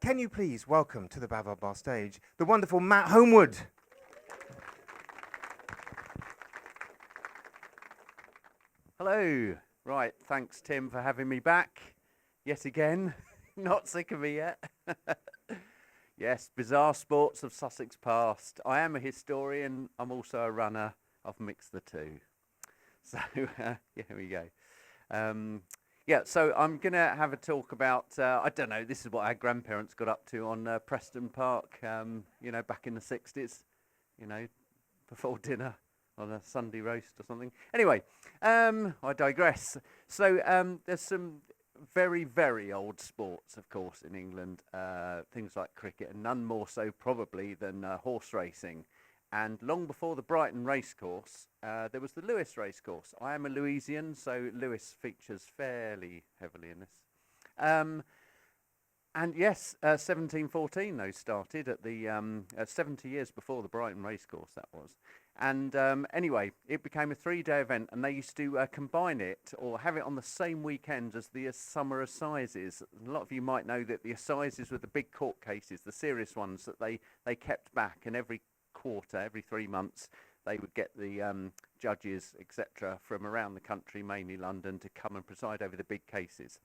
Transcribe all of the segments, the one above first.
Can you please welcome to the Bavard Bar stage the wonderful Matt Homewood? Hello. Right, thanks Tim for having me back yet again. Not sick of me yet. Yes, bizarre sports of Sussex past. I am a historian. I'm also a runner. I've mixed the two. So here we go. So I'm going to have a talk about, I don't know, this is what our grandparents got up to on Preston Park, back in the 60s, before dinner on a Sunday roast or something. Anyway, I digress. So there's some very, very old sports, of course, in England, things like cricket, and none more so probably than horse racing. And long before the Brighton racecourse, there was the Lewes racecourse. I am a Louisian, so Lewes features fairly heavily in this. And yes, 1714 those started at the 70 years before the Brighton racecourse, that was. And anyway, it became a 3-day event, and they used to combine it or have it on the same weekend as the summer assizes. A lot of you might know that the assizes were the big court cases, the serious ones that they kept back, and every quarter, every 3 months, they would get the judges, etc., from around the country, mainly London, to come and preside over the big cases.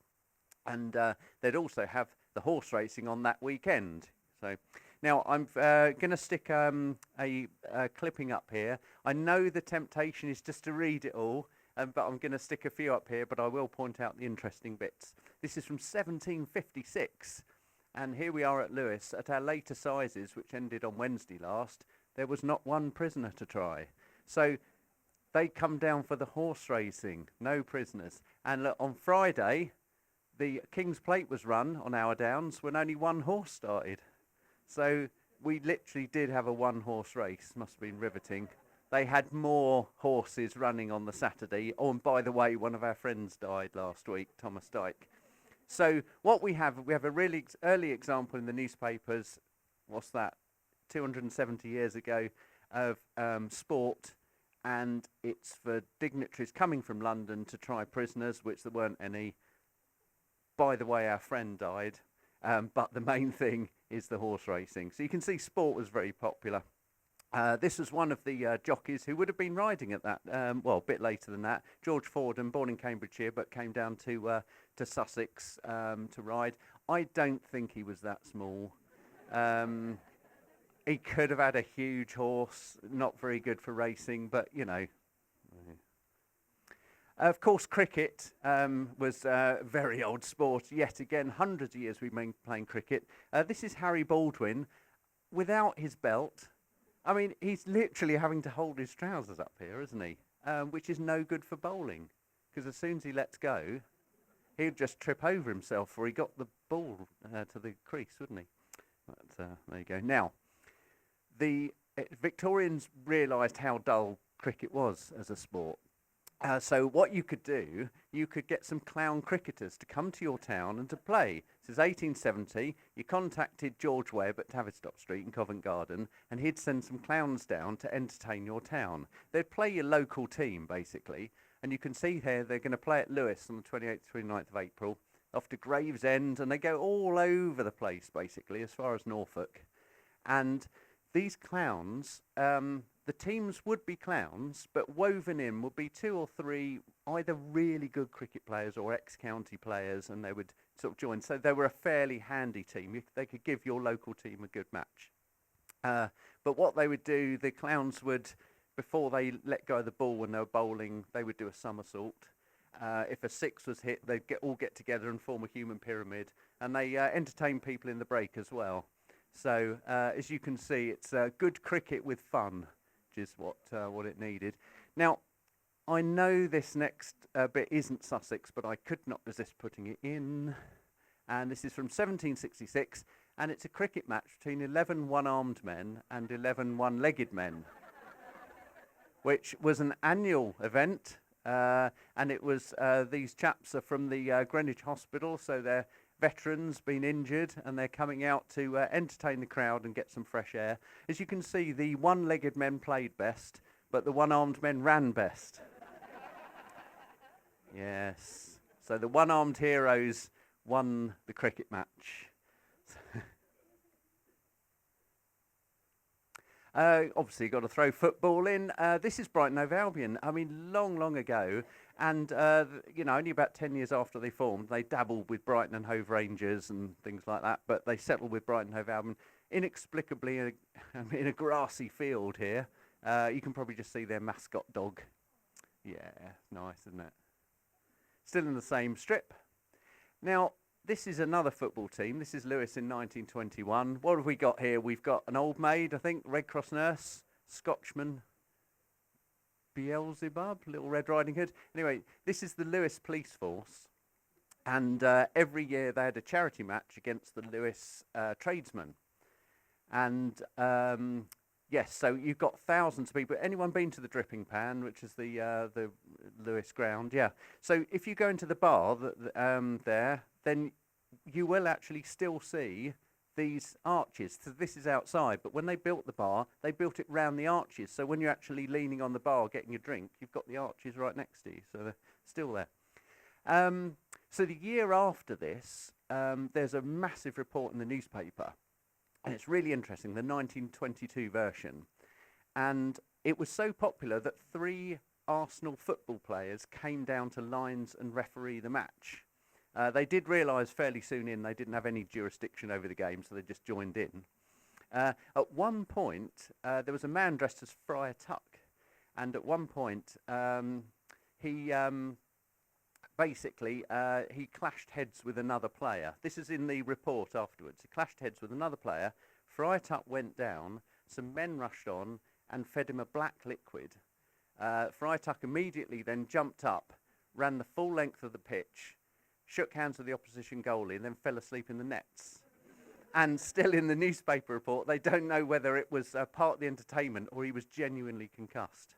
And they'd also have the horse racing on that weekend. So now I'm going to stick a clipping up here. I know the temptation is just to read it all, but I'm going to stick a few up here, but I will point out the interesting bits. This is from 1756, and here we are at Lewes at our late assizes, which ended on Wednesday last. There was not one prisoner to try. So they come down for the horse racing, no prisoners. And look, on Friday, the King's Plate was run on our downs when only one horse started. So we literally did have a one-horse race. Must have been riveting. They had more horses running on the Saturday. Oh, and by the way, one of our friends died last week, Thomas Dyke. So what we have a really early example in the newspapers. What's that? 270 years ago of sport, and it's for dignitaries coming from London to try prisoners, which there weren't any. By the way, our friend died, but the main thing is the horse racing. So you can see sport was very popular. This was one of the jockeys who would have been riding at that, a bit later than that, George Fordham, born in Cambridgeshire, but came down to Sussex to ride. I don't think he was that small. He could have had a huge horse, not very good for racing, but, Of course, cricket was a very old sport. Yet again, hundreds of years we've been playing cricket. This is Harry Baldwin without his belt. I mean, he's literally having to hold his trousers up here, isn't he? Which is no good for bowling, because as soon as he lets go, he'd just trip over himself, or he got the ball to the crease, wouldn't he? But, there you go. Now, the Victorians realised how dull cricket was as a sport. So what you could do, you could get some clown cricketers to come to your town and to play. This is 1870. You contacted George Webb at Tavistock Street in Covent Garden, and he'd send some clowns down to entertain your town. They'd play your local team, basically, and you can see here they're going to play at Lewes on the 28th to 29th of April, off to Gravesend, and they go all over the place, basically, as far as Norfolk. And these clowns, the teams would be clowns, but woven in would be 2 or 3 either really good cricket players or ex-county players, and they would sort of join. So they were a fairly handy team. They could give your local team a good match. But what they would do, the clowns would, before they let go of the ball when they were bowling, they would do a somersault. If a 6 was hit, they'd all get together and form a human pyramid, and they entertain people in the break as well. So, as you can see, it's good cricket with fun, which is what it needed. Now, I know this next bit isn't Sussex, but I could not resist putting it in. And this is from 1766, and it's a cricket match between 11 one-armed men and 11 one-legged men, which was an annual event. And it was these chaps are from the Greenwich Hospital, so they're veterans, been injured, and they're coming out to entertain the crowd and get some fresh air. As you can see, the one-legged men played best, but the one-armed men ran best. Yes. So the one-armed heroes won the cricket match. Obviously, got to throw football in. This is Brighton Hove Albion. I mean, long, long ago, and only about 10 years after they formed, they dabbled with Brighton and Hove Rangers and things like that. But they settled with Brighton Hove Albion inexplicably in a grassy field here. You can probably just see their mascot dog. Yeah, nice, isn't it? Still in the same strip. Now, this is another football team. This is Lewes in 1921. What have we got here? We've got an old maid, I think, Red Cross nurse, Scotchman, Beelzebub, Little Red Riding Hood. Anyway, this is the Lewes police force. And every year they had a charity match against the Lewes tradesmen. And yes, so you've got thousands of people. Anyone been to the Dripping Pan, which is the Lewes ground? Yeah. So if you go into the bar there, then you will actually still see these arches. So this is outside, but when they built the bar, they built it round the arches. So when you're actually leaning on the bar getting your drink, you've got the arches right next to you. So they're still there. So the year after this, there's a massive report in the newspaper. And it's really interesting, the 1922 version. And it was so popular that 3 Arsenal football players came down to lines and referee the match. They did realise fairly soon in they didn't have any jurisdiction over the game, so they just joined in. At one point, there was a man dressed as Friar Tuck. And at one point, he clashed heads with another player. This is in the report afterwards. He clashed heads with another player. Friar Tuck went down. Some men rushed on and fed him a black liquid. Friar Tuck immediately then jumped up, ran the full length of the pitch, shook hands with the opposition goalie, and then fell asleep in the nets. And still in the newspaper report, they don't know whether it was part of the entertainment or he was genuinely concussed.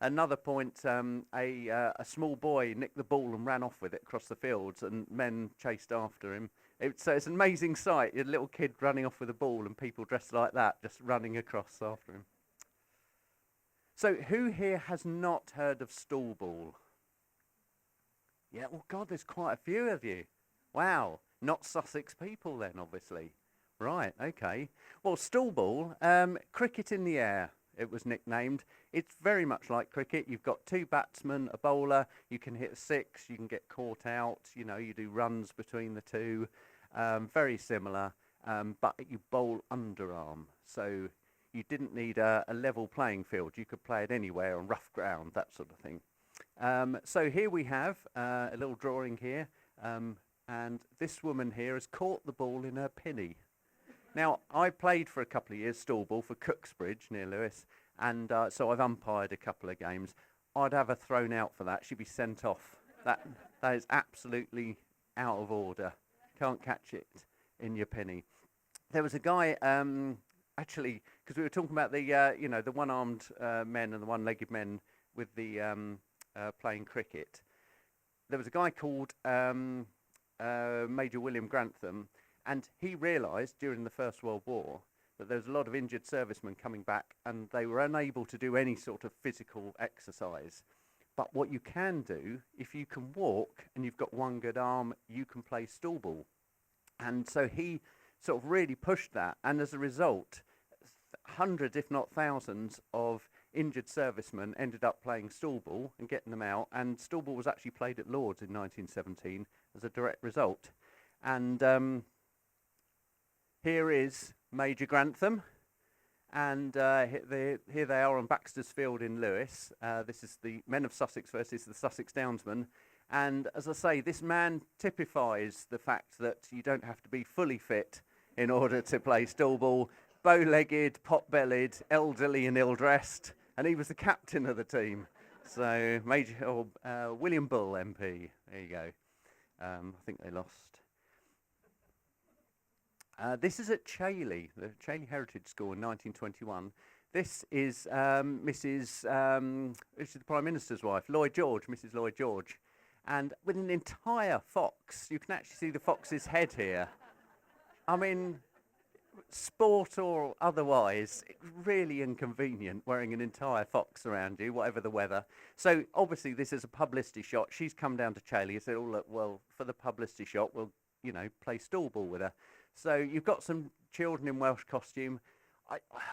Another point, a small boy nicked the ball and ran off with it across the fields, and men chased after him. It's an amazing sight, a little kid running off with a ball and people dressed like that just running across after him. So who here has not heard of stool ball? Yeah, well, God, there's quite a few of you. Wow, not Sussex people then, obviously. Right, okay. Well, stool ball, cricket in the air, it was nicknamed. It's very much like cricket. You've got 2 batsmen, a bowler. You can hit 6. You can get caught out. You know, you do runs between the 2. Very similar, but you bowl underarm. So you didn't need a level playing field. You could play it anywhere on rough ground, that sort of thing. So here we have a little drawing here. And this woman here has caught the ball in her pinny. Now, I played for a couple of years stool ball for Cooksbridge near Lewes. And so I've umpired a couple of games. I'd have her thrown out for that. She'd be sent off. That is absolutely out of order. Can't catch it in your penny. There was a guy, actually, because we were talking about the one-armed men and the one-legged men with the playing cricket. There was a guy called Major William Grantham, and he realised during the First World War that there was a lot of injured servicemen coming back and they were unable to do any sort of physical exercise. But what you can do, if you can walk and you've got one good arm, you can play stool ball. And so he sort of really pushed that. And as a result, hundreds, if not thousands, of injured servicemen ended up playing stool ball and getting them out. And stool ball was actually played at Lord's in 1917 as a direct result. And here is Major Grantham, and here they are on Baxter's Field in Lewes. This is the Men of Sussex versus the Sussex Downsmen. And as I say, this man typifies the fact that you don't have to be fully fit in order to play stool ball. Bow-legged, pot-bellied, elderly and ill-dressed, and he was the captain of the team. So William Bull MP, there you go. I think they lost. This is at Chailey, the Chailey Heritage School in 1921. This is this is the Prime Minister's wife, Lloyd George, Mrs. Lloyd George. And with an entire fox, you can actually see the fox's head here. I mean, sport or otherwise, really inconvenient wearing an entire fox around you, whatever the weather. So obviously this is a publicity shot. She's come down to Chailey and said, oh, look, well, for the publicity shot, we'll, play stool ball with her. So you've got some children in Welsh costume.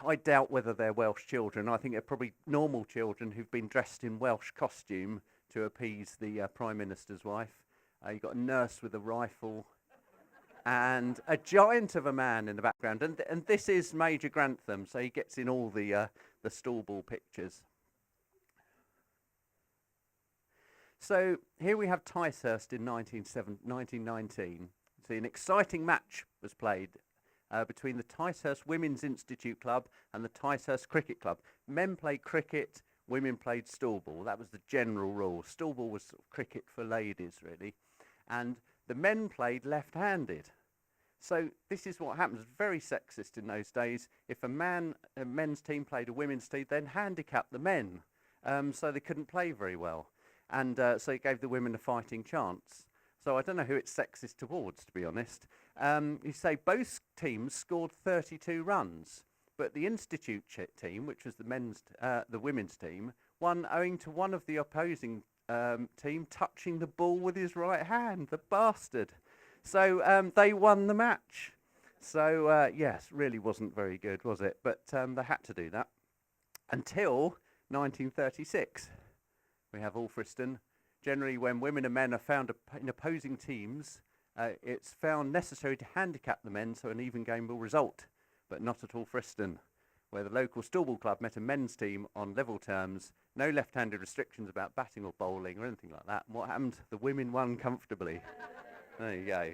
I doubt whether they're Welsh children. I think they're probably normal children who've been dressed in Welsh costume to appease the Prime Minister's wife. You've got a nurse with a rifle and a giant of a man in the background. And this is Major Grantham, so he gets in all the stall ball pictures. So here we have Ticehurst in 1919. So an exciting match was played between the Ticehurst Women's Institute Club and the Ticehurst Cricket Club. Men played cricket, women played stall ball. That was the general rule. Stall ball was sort of cricket for ladies, really. And the men played left-handed. So this is what happens. Very sexist in those days. If a men's team played a women's team, then handicap the men, so they couldn't play very well. And so it gave the women a fighting chance. So I don't know who it's sexist towards, to be honest. You say both teams scored 32 runs, but the Institute team, which was the women's team, won owing to one of the opposing team touching the ball with his right hand, the bastard. So they won the match. So yes, really wasn't very good, was it? But they had to do that until 1936. We have Alfriston. Generally, when women and men are found in opposing teams, it's found necessary to handicap the men so an even game will result, but not at Alfriston, where the local stall ball club met a men's team on level terms, no left-handed restrictions about batting or bowling or anything like that. And what happened? The women won comfortably. There you go.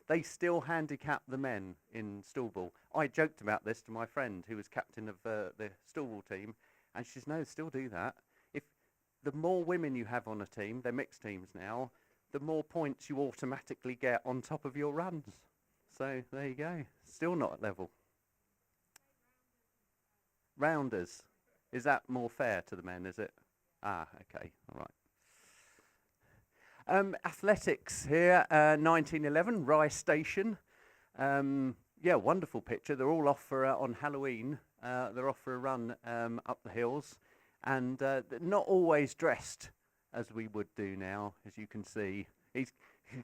They still handicap the men in stall ball. I joked about this to my friend who was captain of the stall ball team, and she says, no, still do that. If the more women you have on a team, they're mixed teams now, the more points you automatically get on top of your runs. So there you go. Still not at level. Rounders. Is that more fair to the men, is it? Ah, okay, all right. Athletics here, 1911, Rye Station. Yeah, wonderful picture. They're all off for on Halloween. They're off for a run up the hills, and not always dressed as we would do now, as you can see.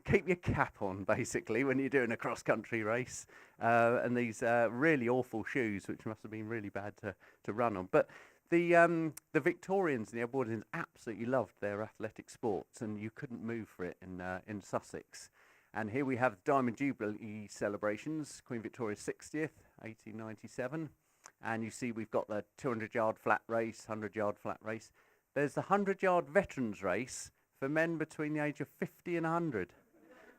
Keep your cap on, basically, when you're doing a cross-country race, and these really awful shoes, which must have been really bad to run on. But the Victorians and the Edwardians absolutely loved their athletic sports, and you couldn't move for it in Sussex. And here we have Diamond Jubilee celebrations, Queen Victoria's 60th, 1897. And you see we've got the 200-yard flat race, 100-yard flat race. There's the 100-yard veterans race for men between the age of 50 and 100.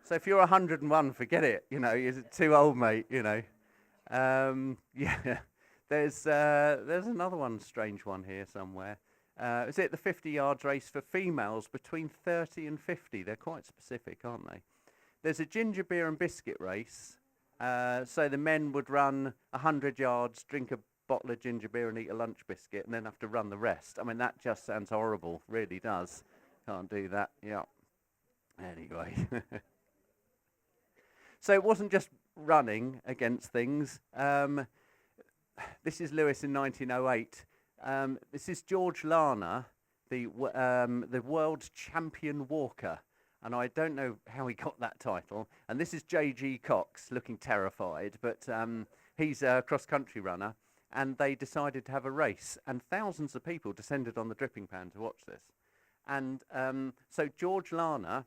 So if you're 101, forget it. You know, you're too old, mate, you know. Yeah. There's another one, strange one here somewhere. Is it the 50 yards race for females between 30 and 50? They're quite specific, aren't they? There's a ginger beer and biscuit race. So the men would run 100 yards, drink a bottle of ginger beer and eat a lunch biscuit, and then have to run the rest. I mean, that just sounds horrible, really does. Can't do that, yeah. Anyway. So it wasn't just running against things. This is Lewis in 1908. This is George Larner, the world champion walker. And I don't know how he got that title. And this is J.G. Cox, looking terrified, but he's a cross-country runner. And they decided to have a race, and thousands of people descended on the dripping pan to watch this. And so George Larner,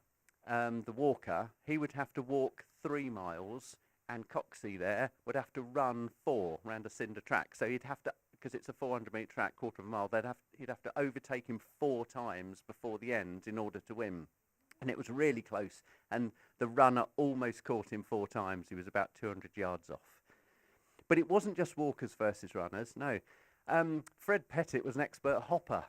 the walker, he would have to walk 3 miles, and Coxey there would have to run 4 round a cinder track. So he'd have to, because it's a 400-metre track, quarter of a mile, he'd have to overtake him 4 times before the end in order to win. And it was really close, and the runner almost caught him 4 times. He was about 200 yards off. But it wasn't just walkers versus runners, no. Fred Pettit was an expert hopper,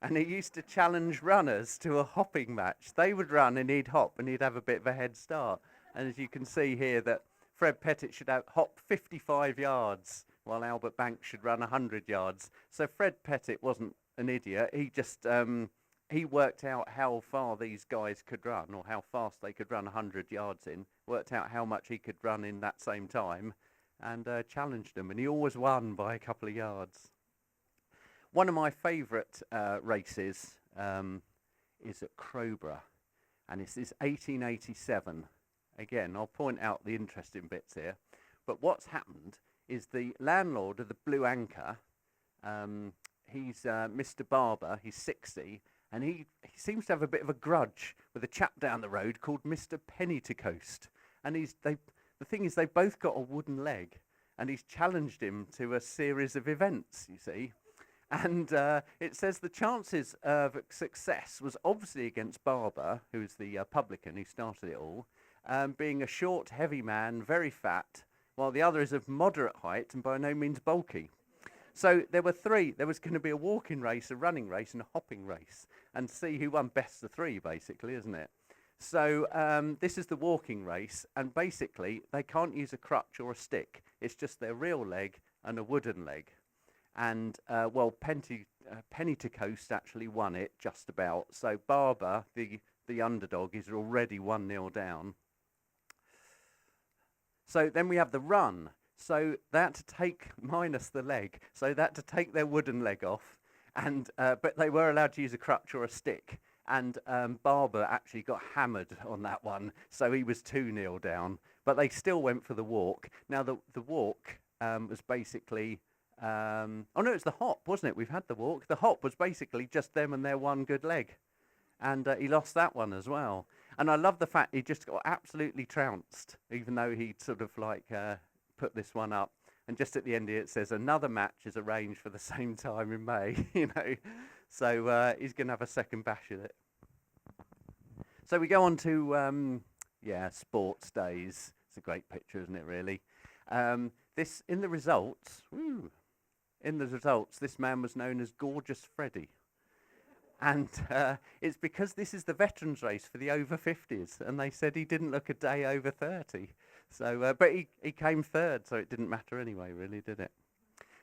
and he used to challenge runners to a hopping match. They would run and he'd hop, and he'd have a bit of a head start. And as you can see here, that Fred Pettit should hop 55 yards, while Albert Banks should run 100 yards. So Fred Pettit wasn't an idiot. He just he worked out how far these guys could run, or how fast they could run 100 yards in, worked out how much he could run in that same time, and challenged them, and he always won by a couple of yards. One of my favourite races is at Crowborough, and it's this 1887 Again, I'll point out the interesting bits here. But what's happened is the landlord of the Blue Anchor, he's Mr. Barber, he's 60, and he seems to have a bit of a grudge with a chap down the road called Mr. Penny to Coast. And the thing is, they've both got a wooden leg, and he's challenged him to a series of events, you see. And it says the chances of success was obviously against Barber, who's the publican who started it all, being a short, heavy man, very fat, while the other is of moderate height and by no means bulky. So there were three. There was going to be a walking race, a running race, and a hopping race, and see who won best of three, basically, isn't it? So this is the walking race, and basically they can't use a crutch or a stick. It's just their real leg and a wooden leg. And, Penny to Coast actually won it, just about. So Barber, the underdog, is already 1-0 down. So then we have the run. So they had to take, minus the leg, so they had to take their wooden leg off, and but they were allowed to use a crutch or a stick. And Barber actually got hammered on that one, so he was 2-0 down. But they still went for the walk. Now, the walk was basically... oh no, it's the hop, wasn't it? We've had the walk. The hop was basically just them and their one good leg, and he lost that one as well. And I love the fact he just got absolutely trounced, even though he'd sort of like put this one up. And just at the end here it says another match is arranged for the same time in May. You know, so he's going to have a second bash at it. So we go on to sports days. It's a great picture, isn't it? Really. This in the results. Woo, in the results, this man was known as Gorgeous Freddy. And it's because this is the veterans race for the over 50s, and they said he didn't look a day over 30. So, but he came third, so it didn't matter anyway, really, did it?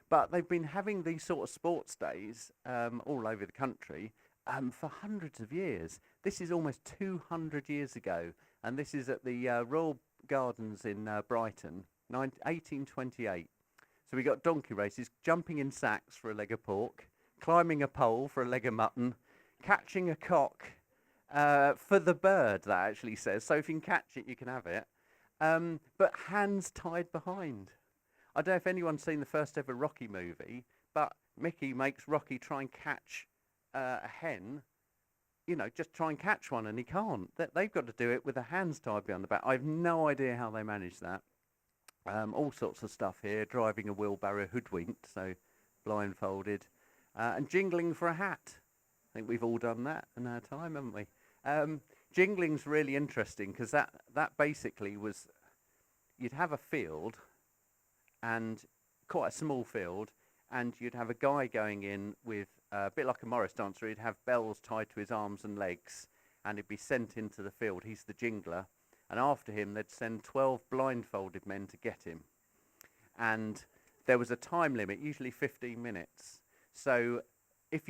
But they've been having these sort of sports days all over the country for hundreds of years. This is almost 200 years ago, and this is at the Royal Gardens in Brighton, 1828. So we got donkey races, jumping in sacks for a leg of pork, climbing a pole for a leg of mutton, catching a cock for the bird, that actually says. So if you can catch it, you can have it. But hands tied behind. I don't know if anyone's seen the first ever Rocky movie, but Mickey makes Rocky try and catch a hen, you know, just try and catch one, and he can't. They've got to do it with their hands tied behind the back. I have no idea how they manage that. All sorts of stuff here, driving a wheelbarrow hoodwinked, so blindfolded. And jingling for a hat. I think we've all done that in our time, haven't we? Jingling's really interesting because that basically was, you'd have a field, and quite a small field, and you'd have a guy going in with a bit like a Morris dancer. He'd have bells tied to his arms and legs, and he'd be sent into the field. He's the jingler, and after him they'd send 12 blindfolded men to get him, and there was a time limit, usually 15 minutes. So if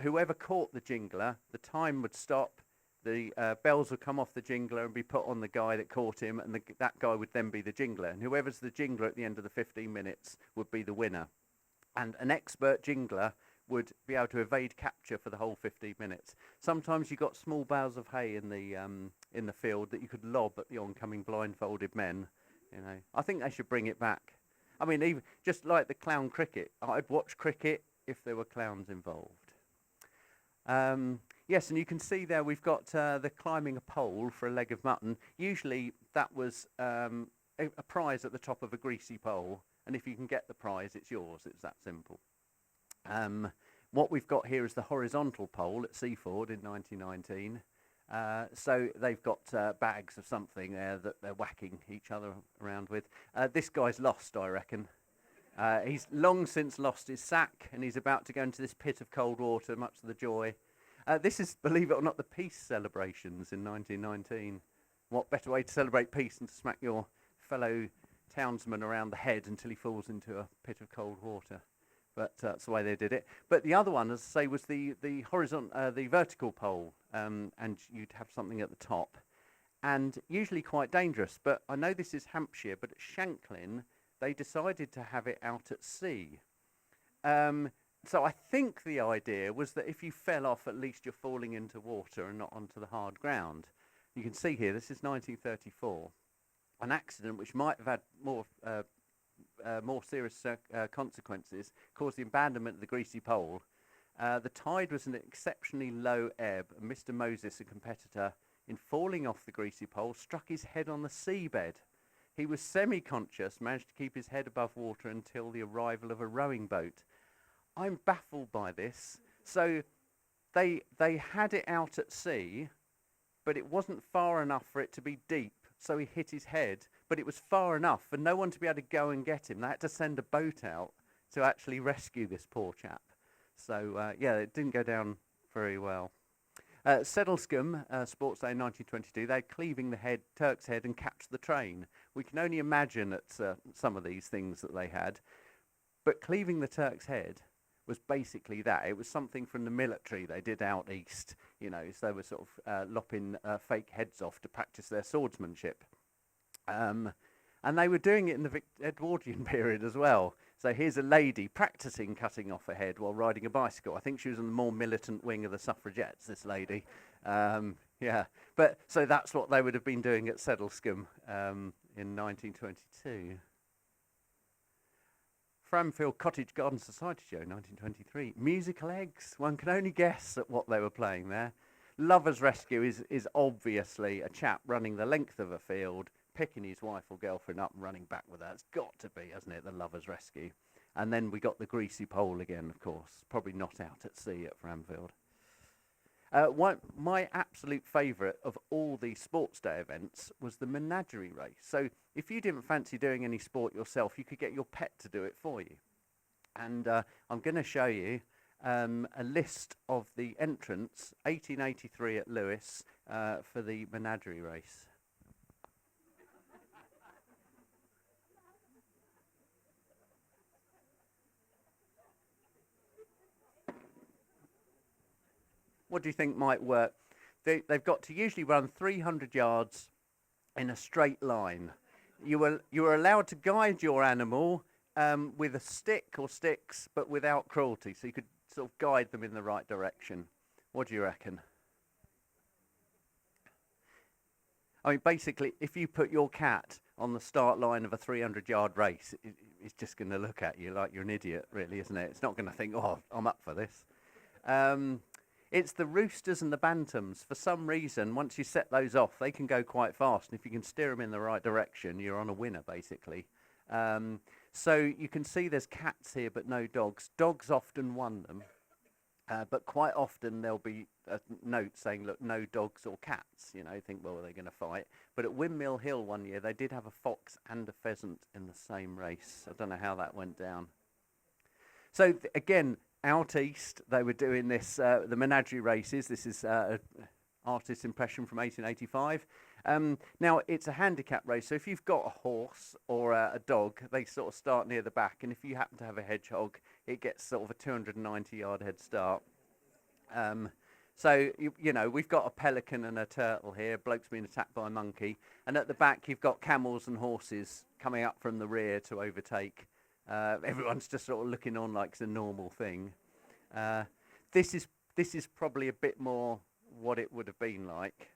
whoever caught the jingler, the time would stop, the bells would come off the jingler and be put on the guy that caught him, and that guy would then be the jingler. And whoever's the jingler at the end of the 15 minutes would be the winner. And an expert jingler would be able to evade capture for the whole 15 minutes. Sometimes you got small bales of hay in the field that you could lob at the oncoming blindfolded men. You know, I think they should bring it back. I mean, even just like the clown cricket, I'd watch cricket if there were clowns involved. Yes, and you can see there we've got the climbing a pole for a leg of mutton. Usually that was a prize at the top of a greasy pole, and if you can get the prize, it's yours. It's that simple. What we've got here is the horizontal pole at Seaford in 1919. So they've got bags of something there that they're whacking each other around with. This guy's lost, I reckon. He's long since lost his sack, and he's about to go into this pit of cold water, much to the joy. This is, believe it or not, the peace celebrations in 1919. What better way to celebrate peace than to smack your fellow townsman around the head until he falls into a pit of cold water? But that's the way they did it. But the other one, as I say, was the vertical pole, and you'd have something at the top, and usually quite dangerous. But I know this is Hampshire, but at Shanklin, they decided to have it out at sea. So I think the idea was that if you fell off, at least you're falling into water and not onto the hard ground. You can see here, this is 1934. an accident which might have had more serious consequences, caused the abandonment of the greasy pole. The tide was an exceptionally low ebb, and Mr. Moses, a competitor, in falling off the greasy pole, struck his head on the seabed. He was semi-conscious, managed to keep his head above water until the arrival of a rowing boat. I'm baffled by this. So they had it out at sea, but it wasn't far enough for it to be deep, so he hit his head, but it was far enough for no one to be able to go and get him. They had to send a boat out to actually rescue this poor chap. So, yeah, it didn't go down very well. Sedlescombe, Sports Day in 1922, they're cleaving the Turk's Head and catch the train. We can only imagine at some of these things that they had. But cleaving the Turk's Head was basically that. It was something from the military they did out east, you know, so they were sort of lopping fake heads off to practice their swordsmanship. And they were doing it in the Edwardian period as well. So here's a lady practicing cutting off a head while riding a bicycle. I think she was on the more militant wing of the suffragettes, this lady. Yeah, but so that's what they would have been doing at Sedlescombe in 1922. Framfield Cottage Garden Society Show, 1923. Musical eggs. One can only guess at what they were playing there. Lover's Rescue is obviously a chap running the length of a field, picking his wife or girlfriend up and running back with her. It's got to be, hasn't it, the Lover's Rescue? And then we got the greasy pole again, of course. Probably not out at sea at Framfield. My absolute favourite of all the sports day events was the menagerie race. So if you didn't fancy doing any sport yourself, you could get your pet to do it for you. And I'm going to show you a list of the entrants, 1883 at Lewes, for the menagerie race. What do you think might work? They've got to usually run 300 yards in a straight line. You were allowed to guide your animal with a stick or sticks, but without cruelty, so you could sort of guide them in the right direction. What do you reckon? I mean, basically, if you put your cat on the start line of a 300-yard race, it's just going to look at you like you're an idiot, really, isn't it? It's not going to think, oh, I'm up for this. It's the roosters and the bantams. For some reason, once you set those off, they can go quite fast. And if you can steer them in the right direction, you're on a winner, basically. So you can see there's cats here, but no dogs. Dogs often won them. But quite often there'll be a note saying, look, no dogs or cats. You know, think, well, are they going to fight? But at Windmill Hill one year, they did have a fox and a pheasant in the same race. I don't know how that went down. So again, out east, they were doing this, the menagerie races. This is an artist's impression from 1885. Now, it's a handicap race, so if you've got a horse or a dog, they sort of start near the back, and if you happen to have a hedgehog, it gets sort of a 290-yard head start. So, you know, we've got a pelican and a turtle here, bloke's being attacked by a monkey, and at the back you've got camels and horses coming up from the rear to overtake. Everyone's just sort of looking on like it's a normal thing. This is probably a bit more what it would have been like.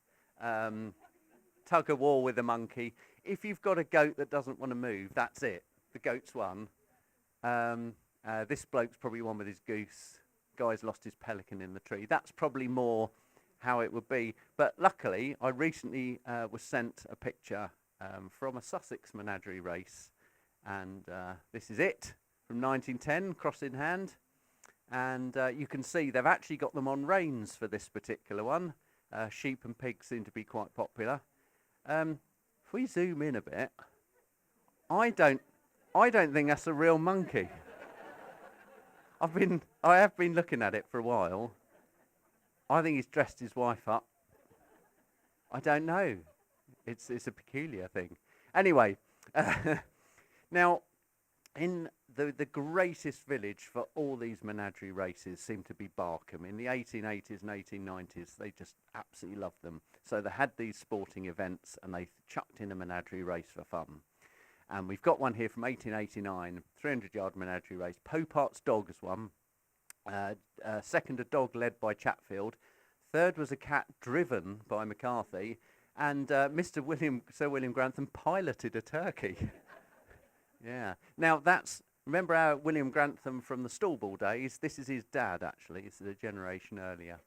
Tug of war with a monkey. If you've got a goat that doesn't want to move, that's it. The goat's won. This bloke's probably won with his goose. Guy's lost his pelican in the tree. That's probably more how it would be. But luckily, I recently was sent a picture from a Sussex menagerie race. And this is it from 1910, cross in hand. And you can see they've actually got them on reins for this particular one. Sheep and pigs seem to be quite popular. If we zoom in a bit, I don't think that's a real monkey. I have been looking at it for a while. I think he's dressed his wife up. I don't know. It's a peculiar thing. Anyway. Now, in the greatest village for all these menagerie races seemed to be Barkham. In the 1880s and 1890s, they just absolutely loved them. So they had these sporting events and they chucked in a menagerie race for fun. And we've got one here from 1889, 300-yard menagerie race. Popart's Dogs won. Second, a dog led by Chatfield. Third was a cat driven by McCarthy. and Sir William Grantham piloted a turkey. Yeah. Now remember our William Grantham from the stallball days? This is his dad, actually. This is a generation earlier.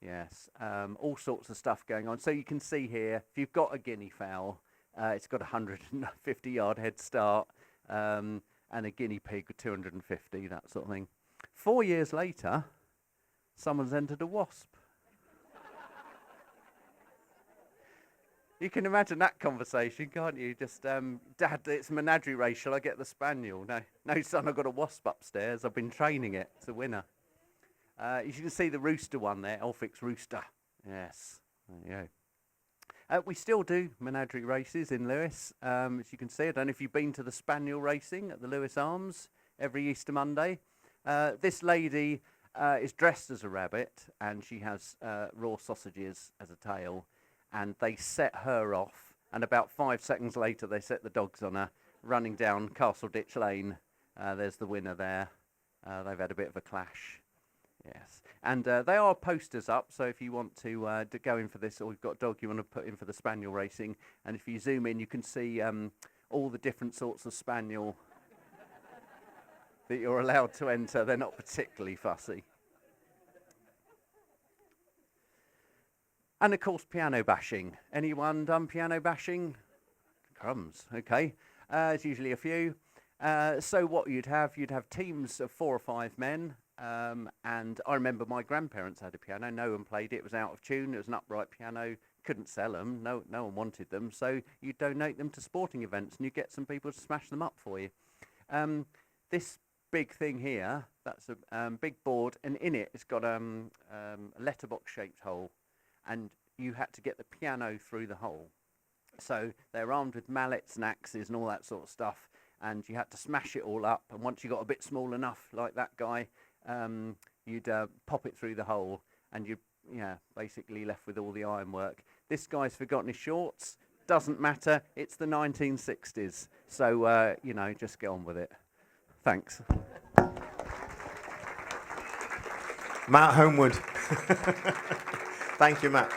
Yes. All sorts of stuff going on. So you can see here, if you've got a guinea fowl, it's got a 150-yard head start, and a guinea pig with 250, that sort of thing. 4 years later, someone's entered a wasp. You can imagine that conversation, can't you? Just, Dad, it's menagerie race. Shall I get the spaniel? No, son, I've got a wasp upstairs. I've been training it. It's a winner. You can see the rooster one there, Elphic's rooster. Yes, there you go. We still do menagerie races in Lewes, as you can see. I don't know if you've been to the spaniel racing at the Lewes Arms every Easter Monday. This lady is dressed as a rabbit, and she has raw sausages as a tail. And they set her off, and about 5 seconds later they set the dogs on her, running down Castle Ditch Lane. There's the winner there. They've had a bit of a clash. Yes, and there are posters up, so if you want to go in for this, or you've got a dog you want to put in for the spaniel racing, and if you zoom in, you can see all the different sorts of spaniel that you're allowed to enter. They're not particularly fussy. And of course, piano bashing. Anyone done piano bashing? Crumbs, okay. There's usually a few. So what you'd have teams of 4 or 5 men. And I remember my grandparents had a piano. No one played it. It was out of tune. It was an upright piano. Couldn't sell them. No one wanted them. So you donate them to sporting events, and you get some people to smash them up for you. This big thing here, that's a big board, and in it, it's got a letterbox-shaped hole. And you had to get the piano through the hole. So they're armed with mallets and axes and all that sort of stuff, and you had to smash it all up. And once you got a bit small enough, like that guy, you'd pop it through the hole, and you're basically left with all the ironwork. This guy's forgotten his shorts. Doesn't matter. It's the 1960s. So, just get on with it. Thanks. Matt Homewood. Thank you, Matt.